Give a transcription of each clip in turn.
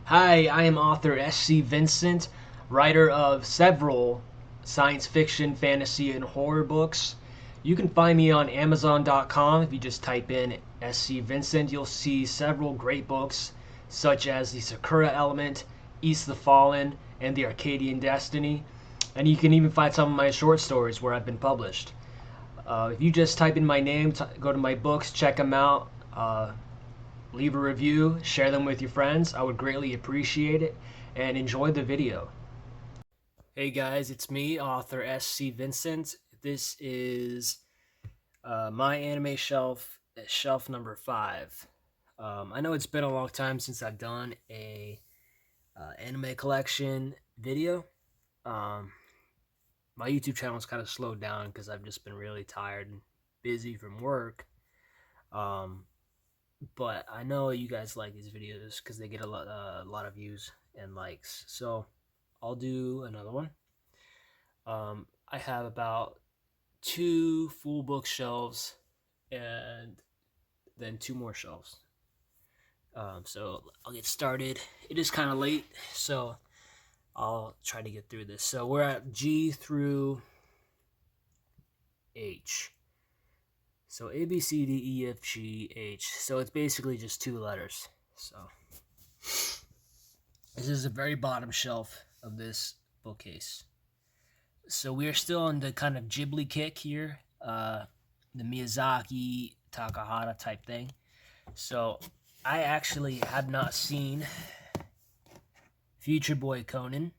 Hi, I am author S.C. Vincent, writer of several science fiction, fantasy, and horror books. You can find me on Amazon.com. If you just type in S.C. Vincent, you'll see several great books, such as The Sakura Element, East the Fallen, and The Arcadian Destiny. And you can even find some of my short stories where I've been published. If you just type in my name, go to my books, check them out. Leave a review, share them with your friends. I would greatly appreciate it, and enjoy the video. Hey guys, it's me, author S.C. Vincent. This is my anime shelf, shelf number 5. I know it's been a long time since I've done a anime collection video. Um, my YouTube channel's kind of slowed down because I've just been really tired and busy from work. Um, but I know you guys like these videos because they get a lot of views and likes. So I'll do another one. I have about 2 full bookshelves and then 2 more shelves. So I'll get started. It is kind of late, so I'll try to get through this. So we're at G through H. So A, B, C, D, E, F, G, H. So it's basically just 2 letters. So this is the very bottom shelf of this bookcase. So we are still on the kind of Ghibli kick here, the Miyazaki, Takahata type thing. So I actually have not seen Future Boy Conan,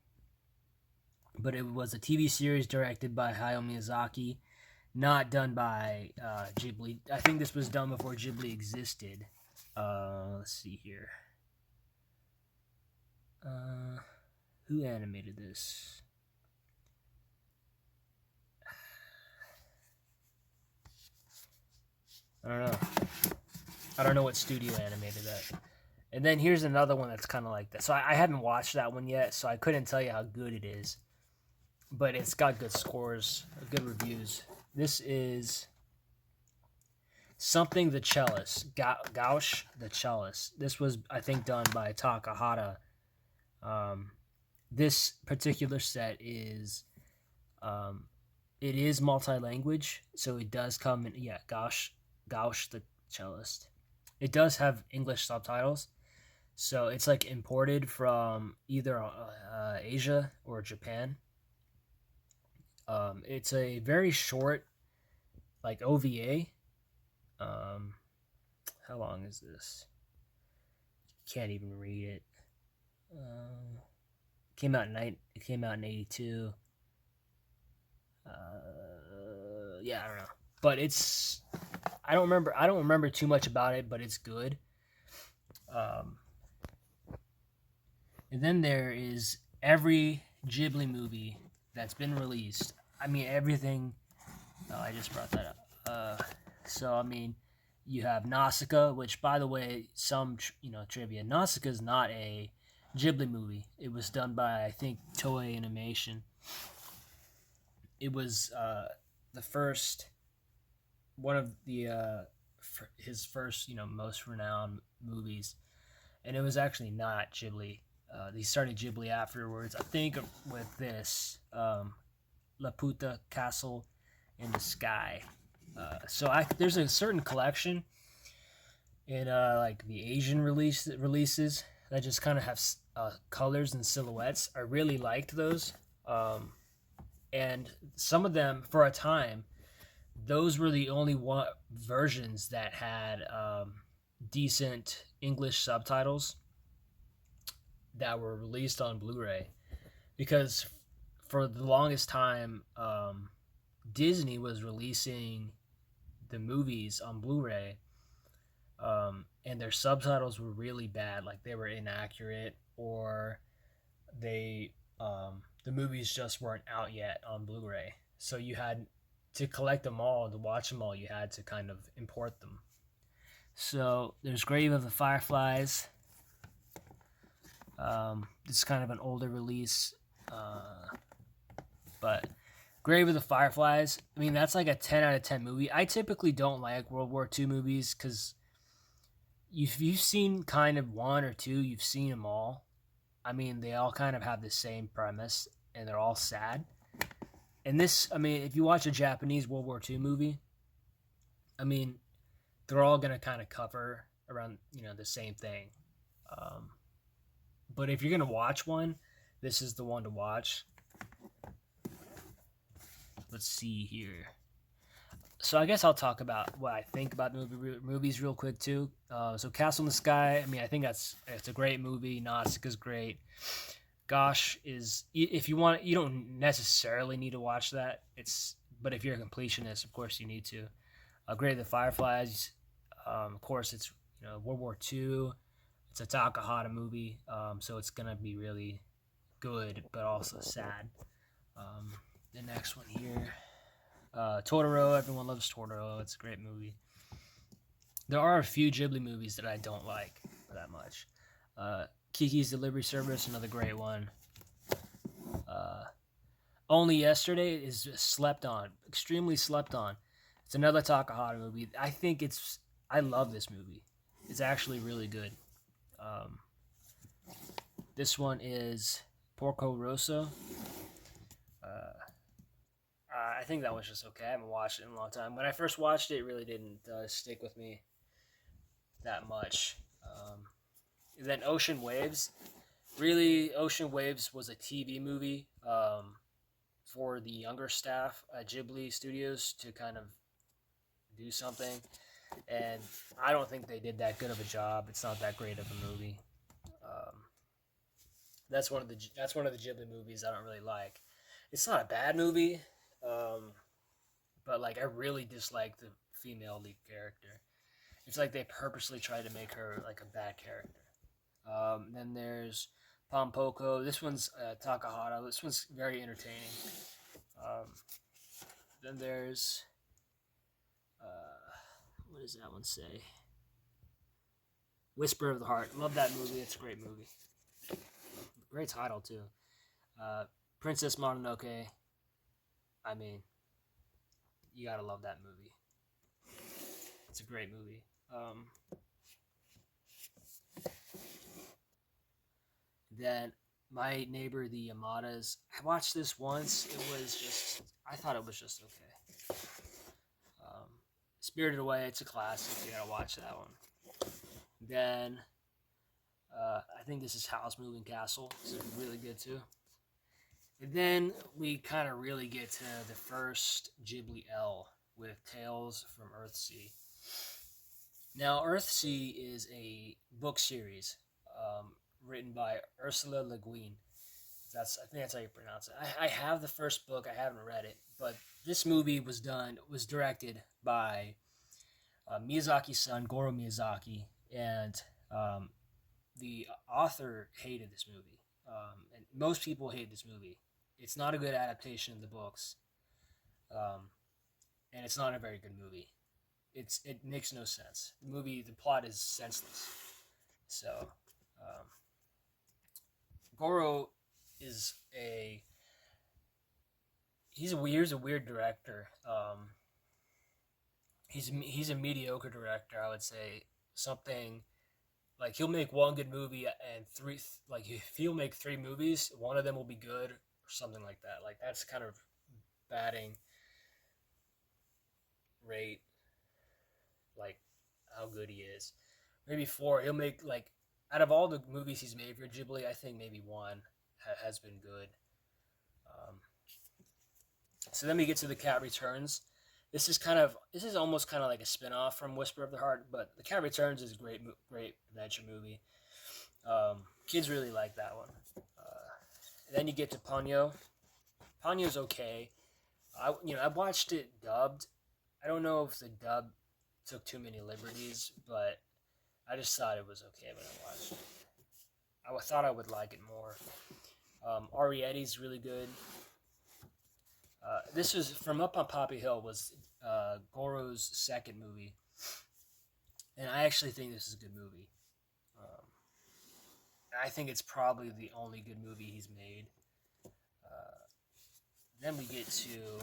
but it was a TV series directed by Hayao Miyazaki, not done by Ghibli. I think this was done before Ghibli existed. Let's see here. Who animated this? I don't know. I don't know what studio animated that. And then here's another one that's kind of like that. So I haven't watched that one yet, so I couldn't tell you how good it is. But it's got good scores, good reviews. This is Something the Cellist, Gauche the Cellist. This was, I think, done by Takahata. This particular set is, it is multi-language, so it does come in, yeah, Gauche the Cellist. It does have English subtitles, so it's like imported from either Asia or Japan. It's a very short, like OVA. How long is this? Can't even read it. It came out in '82. Yeah, I don't know, but it's. I don't remember. I don't remember too much about it, but it's good. And then there is every Ghibli movie that's been released. I mean, everything. Oh, I just brought that up. So I mean, you have Nausicaa, which, by the way, some trivia. Nausicaa is not a Ghibli movie. It was done by, I think, Toei Animation. It was the first one of the his first most renowned movies, and it was actually not Ghibli. They started Ghibli afterwards. I think with this Laputa Castle in the Sky. There's a certain collection in like the Asian releases that just kind of have colors and silhouettes. I really liked those, and some of them for a time, those were the only versions that had decent English subtitles that were released on Blu-ray, because for the longest time, Disney was releasing the movies on Blu-ray, and their subtitles were really bad. Like, they were inaccurate, or the movies just weren't out yet on Blu-ray. So you had to collect them all, to watch them all. You had to kind of import them. So there's Grave of the Fireflies. This is kind of an older release, but Grave of the Fireflies, I mean, that's like a 10 out of 10 movie. I typically don't like World War II movies because if you've seen kind of one or two, you've seen them all. I mean, they all kind of have the same premise, and they're all sad. And this, I mean, if you watch a Japanese World War II movie, I mean, they're all gonna kind of cover around the same thing. Um, but if you're gonna watch one, this is the one to watch. Let's see here. So I guess I'll talk about what I think about movies real quick too. So Castle in the Sky. I mean, I think it's a great movie. Nausicaa's great. Gosh is if you want, you don't necessarily need to watch that. But if you're a completionist, of course you need to. Great the Fireflies. Of course, it's World War II. It's a Takahata movie, so it's gonna be really good, but also sad. The next one here, Totoro. Everyone loves Totoro. It's a great movie. There are a few Ghibli movies that I don't like that much. Kiki's Delivery Service, another great one. Only Yesterday is just slept on, extremely slept on. It's another Takahata movie. I love this movie. It's actually really good. This one is Porco Rosso. I think that was just okay. I haven't watched it in a long time. When I first watched it, it really didn't stick with me that much. Then Ocean Waves. Really, Ocean Waves was a TV movie for the younger staff at Ghibli Studios to kind of do something. And I don't think they did that good of a job. It's not that great of a movie. That's one of the Ghibli movies I don't really like. It's not a bad movie, but like I really dislike the female lead character. It's like they purposely tried to make her like a bad character. Then there's Pompoko. This one's Takahata. This one's very entertaining. Then there's what does that one say? Whisper of the Heart. Love that movie. It's a great movie. Great title too. Princess Mononoke. I mean, you gotta love that movie. It's a great movie. Then My Neighbor the Yamadas. I watched this once. I thought it was just okay. Spirited Away. It's a classic. You gotta watch that one. Then I think this is House Moving Castle. It's really good too. And then we kind of really get to the first Ghibli L with Tales from Earthsea. Now, Earthsea is a book series written by Ursula Le Guin. I think that's how you pronounce it. I have the first book. I haven't read it, but this movie was directed by Miyazaki's son, Goro Miyazaki, and the author hated this movie. And most people hate this movie. It's not a good adaptation of the books, and it's not a very good movie. It makes no sense. The plot is senseless. So, Goro is he's a weird director. He's a mediocre director, I would say. Something like he'll make one good movie and if he'll make 3 movies, one of them will be good or something like that. Like that's kind of batting rate, like how good he is. Maybe 4. He'll make like out of all the movies he's made for Ghibli, I think maybe 1 has been good. So then we get to The Cat Returns. This is almost kind of like a spin-off from Whisper of the Heart, but The Cat Returns is a great adventure movie. Kids really like that one. Then you get to Ponyo. Ponyo's okay. I watched it dubbed. I don't know if the dub took too many liberties, but I just thought it was okay when I watched it. I thought I would like it more. Arrietty's really good. This was from Up on Poppy Hill was Goro's second movie, and I actually think this is a good movie. I think it's probably the only good movie he's made. Then we get to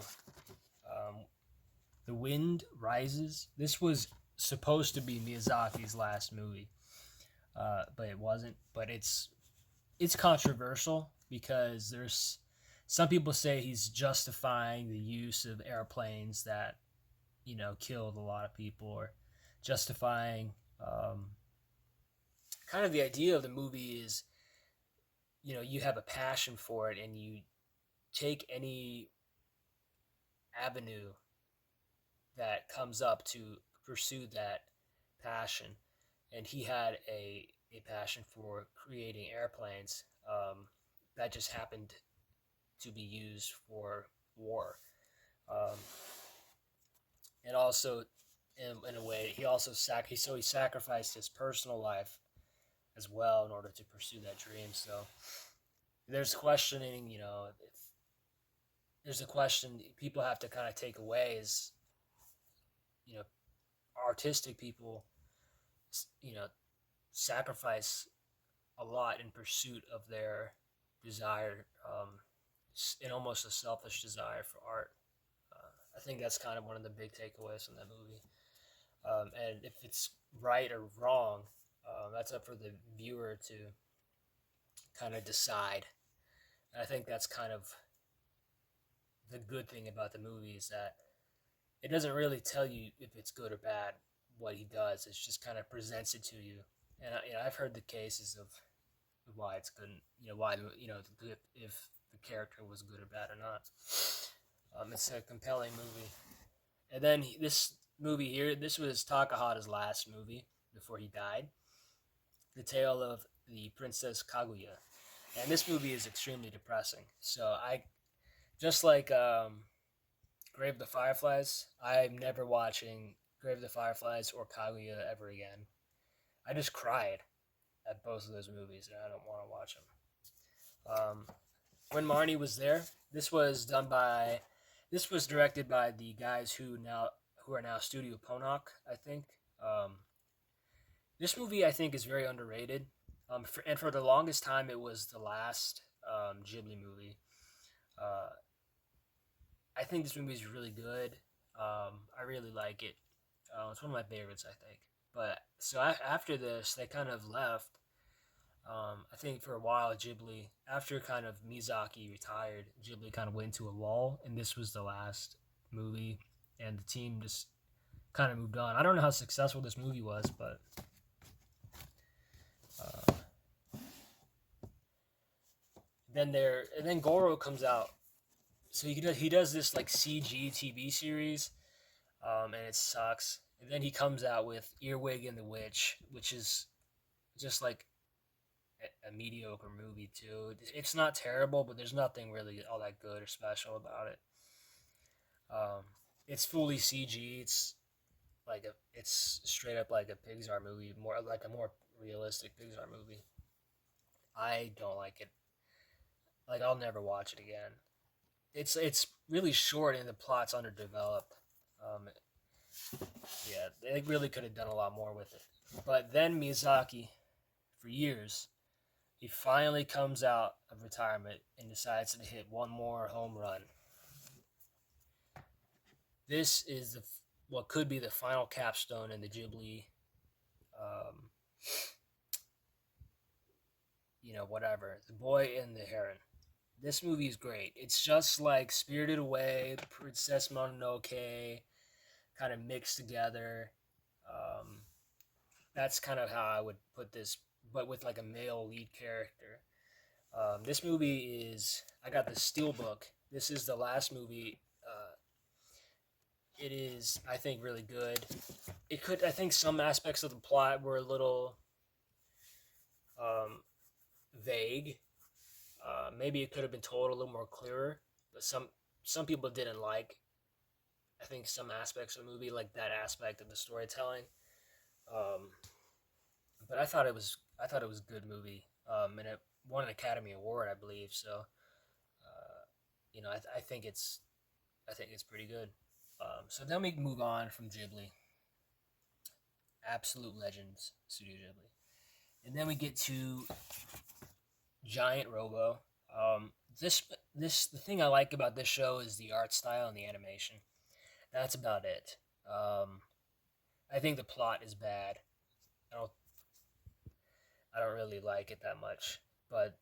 The Wind Rises. This was supposed to be Miyazaki's last movie, but it wasn't. But it's it's controversial because there's some people say he's justifying the use of airplanes that killed a lot of people, or justifying kind of the idea of the movie is you have a passion for it and you take any avenue that comes up to pursue that passion. And he had a passion for creating airplanes that just happened to be used for war. Um, and also, in a way, he also he sacrificed his personal life as well in order to pursue that dream. So there's questioning, if there's a question people have to kind of take away is, you know, artistic people, you know, sacrifice a lot in pursuit of their desire, in almost a selfish desire for art. I think that's kind of one of the big takeaways from that movie. And if it's right or wrong, that's up for the viewer to kind of decide. And I think that's kind of the good thing about the movie is that it doesn't really tell you if it's good or bad what he does. It's just kind of presents it to you. And I've heard the cases of why it's good, why if the character was good or bad or not. It's a compelling movie. And then this movie here, this was Takahata's last movie before he died. The Tale of the Princess Kaguya. And this movie is extremely depressing. So I just like Grave of the Fireflies, I'm never watching Grave of the Fireflies or Kaguya ever again. I just cried at both of those movies, and I don't want to watch them. When Marnie was there, this was done by, this was directed by the guys who are now Studio Ponok, I think. This movie I think is very underrated, and for the longest time it was the last Ghibli movie. Uh, I think this movie is really good. I really like it. It's one of my favorites, I think. But so after this, they kind of left. I think for a while, Ghibli, after kind of Miyazaki retired, Ghibli kind of went into a lull, and this was the last movie, and the team just kind of moved on. I don't know how successful this movie was, but uh, then Goro comes out. So he does this like CG TV series, and it sucks. And then he comes out with Earwig and the Witch, which is just like a mediocre movie too. It's not terrible, but there's nothing really all that good or special about it. Um, it's fully CG. It's straight up like a Pixar movie, more like a more realistic Pixar movie. I don't like it. Like I'll never watch it again. It's really short and the plot's underdeveloped. Um, yeah, they really could have done a lot more with it. But then Miyazaki, for years, he finally comes out of retirement and decides to hit one more home run. This is what could be the final capstone in the Ghibli, um, whatever. The Boy and the Heron. This movie is great. It's just like Spirited Away, Princess Mononoke, kind of mixed together. Um, that's kind of how I would put this, but with like a male lead character. This movie is, I got the Steelbook. This is the last movie. It is, I think, really good. I think some aspects of the plot were a little um, vague. Maybe it could have been told a little more clearer, but some people didn't like, I think, some aspects of the movie, like that aspect of the storytelling. Um, but I thought it was a good movie, and it won an Academy Award, I believe. So, I think it's pretty good. So then we move on from Ghibli, absolute legends, Studio Ghibli, and then we get to Giant Robo. This the thing I like about this show is the art style and the animation. That's about it. I think the plot is bad. I don't I don't really like it that much, but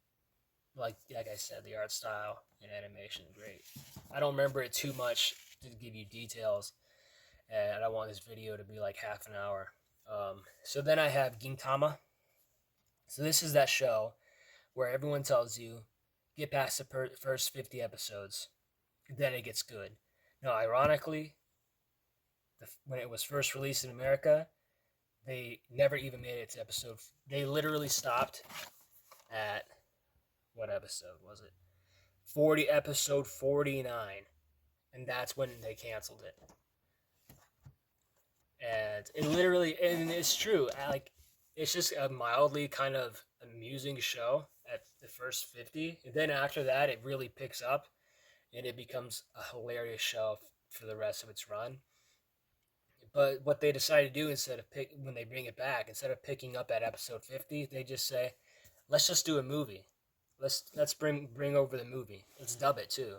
like I said, the art style and animation great. I don't remember it too much to give you details, and I want this video to be like half an hour. So then I have Gintama. So this is that show where everyone tells you get past the first 50 episodes, then it gets good. Now, ironically, when it was first released in America, they never even made it to episode. They literally stopped at what episode was it? 40 episode 49, and that's when they canceled it. And it literally, and it's true. Like, it's just a mildly kind of amusing show at the first 50, and then after that, it really picks up, and it becomes a hilarious show for the rest of its run. But what they decide to do when they bring it back, instead of picking up at episode 50, they just say, "Let's just do a movie. Let's bring over the movie. Let's dub it too."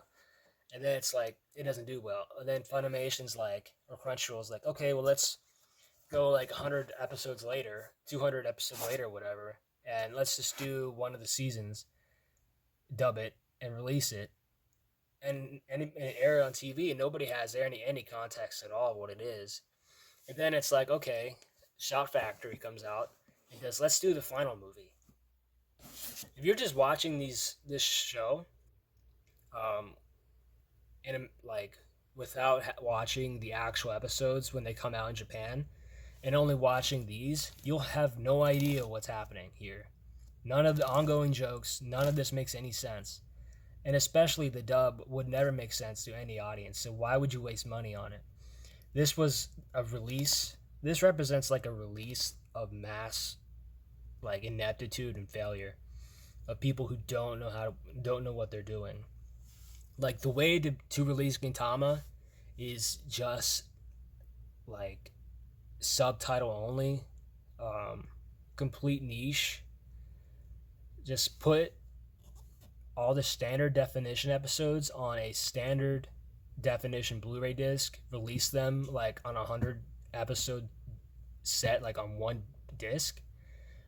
And then it's like it doesn't do well. And then Funimation's like, or Crunchyroll's like, "Okay, well let's go like 100 episodes later, 200 episodes later, whatever, and let's just do one of the seasons, dub it, and release it, and air it on TV, and nobody has any context at all of what it is." And then it's like, okay, Shout Factory comes out and says, "Let's do the final movie." If you're just watching this show, um, and like without watching the actual episodes when they come out in Japan, and only watching these, you'll have no idea what's happening here. None of the ongoing jokes, none of this makes any sense. And especially the dub would never make sense to any audience. So why would you waste money on it? This was a release. This represents like a release of mass like ineptitude and failure of people who don't know what they're doing. Like the way to release Gintama is just like subtitle only, complete niche. Just put all the standard definition episodes on a standard definition Blu-ray disc, release them like on 100 episode set, like on one disc,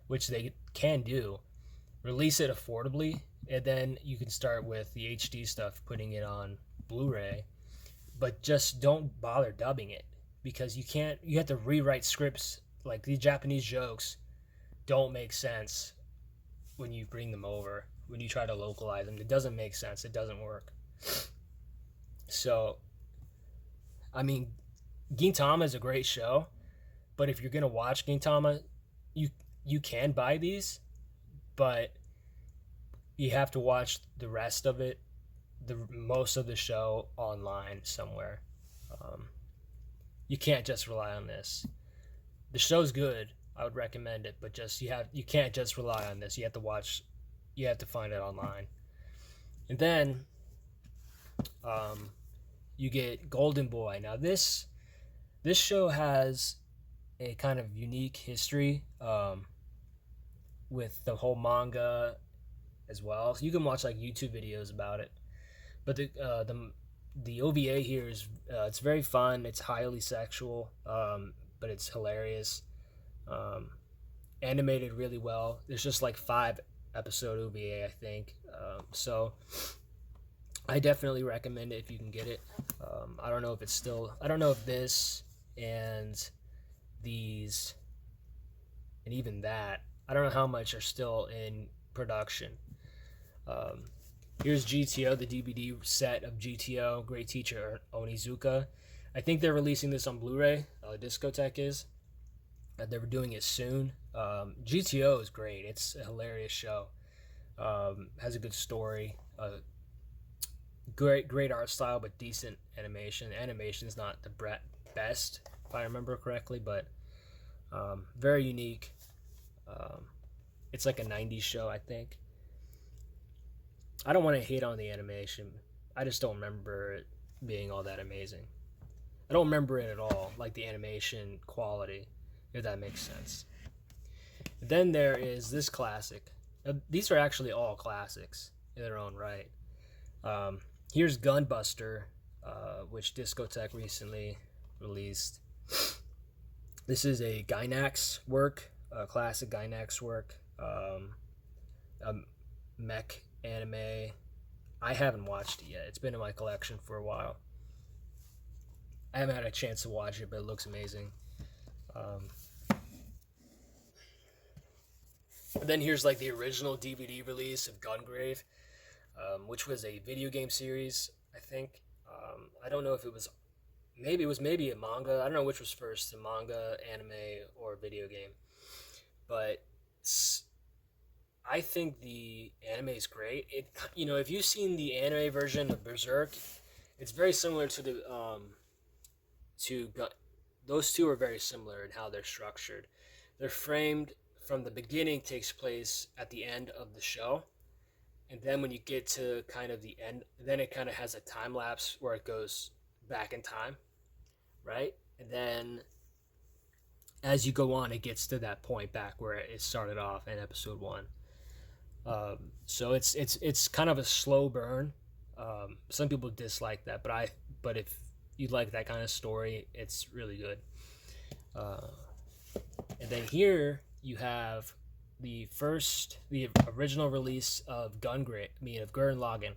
which they can do. Release it affordably, and then you can start with the HD stuff, putting it on Blu-ray, but just don't bother dubbing it, because you have to rewrite scripts. Like these Japanese jokes don't make sense when you bring them over, when you try to localize them. It doesn't make sense. It doesn't work. So, I mean, Gintama is a great show, but if you're gonna watch Gintama, you can buy these, but you have to watch the rest of it, the most of the show online somewhere. You can't just rely on this. The show's good. I would recommend it, but you can't just rely on this. You have to watch. You have to find it online, and then you get Golden Boy. Now this show has a kind of unique history with the whole manga as well. So you can watch like YouTube videos about it, but the OVA here is it's very fun. It's highly sexual, but it's hilarious. Animated really well. There's just like 5 episode OVA, I think. So I definitely recommend it if you can get it. I don't know if it's still. I don't know if this and these and even that. I don't know how much are still in production. Here's GTO, the DVD set of GTO, Great Teacher Onizuka. I think they're releasing this on Blu-ray. Discotheque is. They were doing it soon. GTO is great. It's a hilarious show. Has a good story. Great art style, but decent animation. The animation's not the best, if I remember correctly, but very unique. It's like a 90s show, I think. I don't want to hate on the animation. I just don't remember it being all that amazing. I don't remember it at all, like the animation quality, if that makes sense. Then there is this classic. These are actually all classics in their own right. Here's Gunbuster, which Discotheque recently released. This is a Gainax work, a classic Gainax work, a mech anime. I haven't watched it yet. It's been in my collection for a while. I haven't had a chance to watch it, but it looks amazing. Um, then here's like the original DVD release of Gungrave, which was a video game series, I think. I don't know if it was maybe a manga. I don't know which was first, the manga, anime, or video game. But I think the anime is great. If you've seen the anime version of Berserk, it's very similar to the to those two are very similar in how they're structured. They're framed from the beginning takes place at the end of the show, and then when you get to kind of the end, then it kind of has a time lapse where it goes back in time, right? And then as you go on, it gets to that point back where it started off in episode one. So it's kind of a slow burn. Some people dislike that, but if you like that kind of story, it's really good. Uh, and then here you have the original release of Gurren Lagann,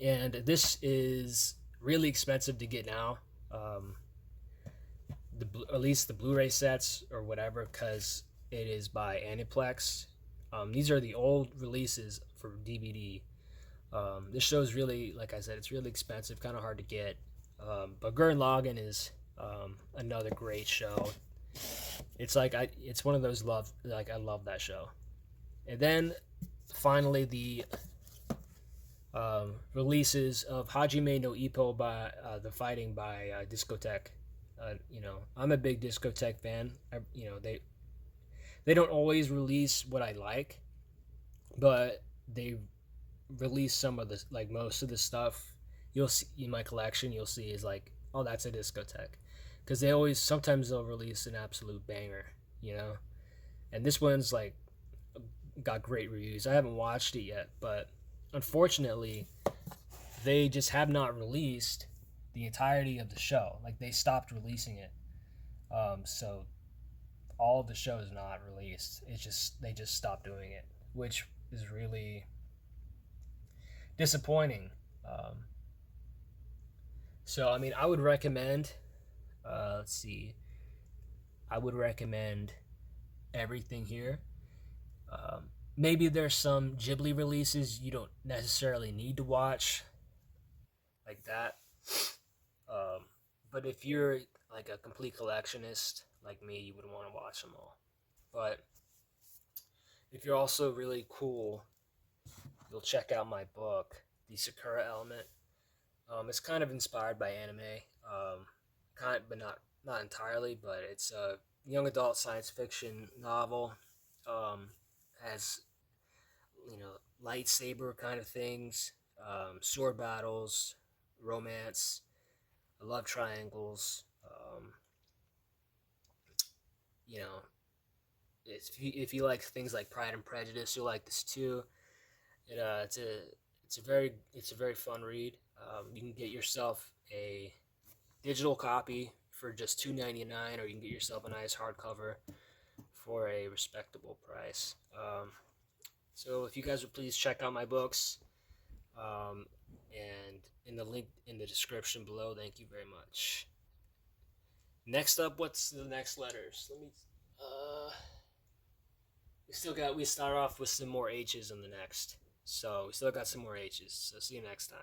and this is really expensive to get now. Um, at least the Blu-ray sets or whatever, because it is by Aniplex. These are the old releases for DVD. This show is really, like I said, it's really expensive, kind of hard to get. But Gurren Lagann is another great show. It's one of those I love that show. And then finally the releases of Hajime no Ippo by the fighting by Discotek. I'm a big Discotek fan. They don't always release what I like, but they release some of the like most of the stuff you'll see in my collection. You'll see is like, oh, that's a Discotek, because sometimes they'll release an absolute banger, you know. And this one's like got great reviews. I haven't watched it yet, but unfortunately, they just have not released the entirety of the show. Like they stopped releasing it. So all of the show is not released. They just stopped doing it, which is really disappointing. So I mean, I would recommend. Let's see. I would recommend everything here. Maybe there's some Ghibli releases you don't necessarily need to watch like that. Um, but if you're like a complete collectionist like me, you would want to watch them all. But if you're also really cool, you'll check out my book, The Sakura Element. It's kind of inspired by anime, but not entirely. But it's a young adult science fiction novel. Has lightsaber kind of things, sword battles, romance, love triangles. You know, if you like things like Pride and Prejudice, you'll like this too. It's a very fun read. You can get yourself a digital copy for just $2.99, or you can get yourself a nice hardcover for a respectable price. So if you guys would please check out my books, and in the link in the description below. Thank you very much. Next up, what's the next letters? Let me. We start off with some more H's in the next. So we still got some more H's. So see you next time.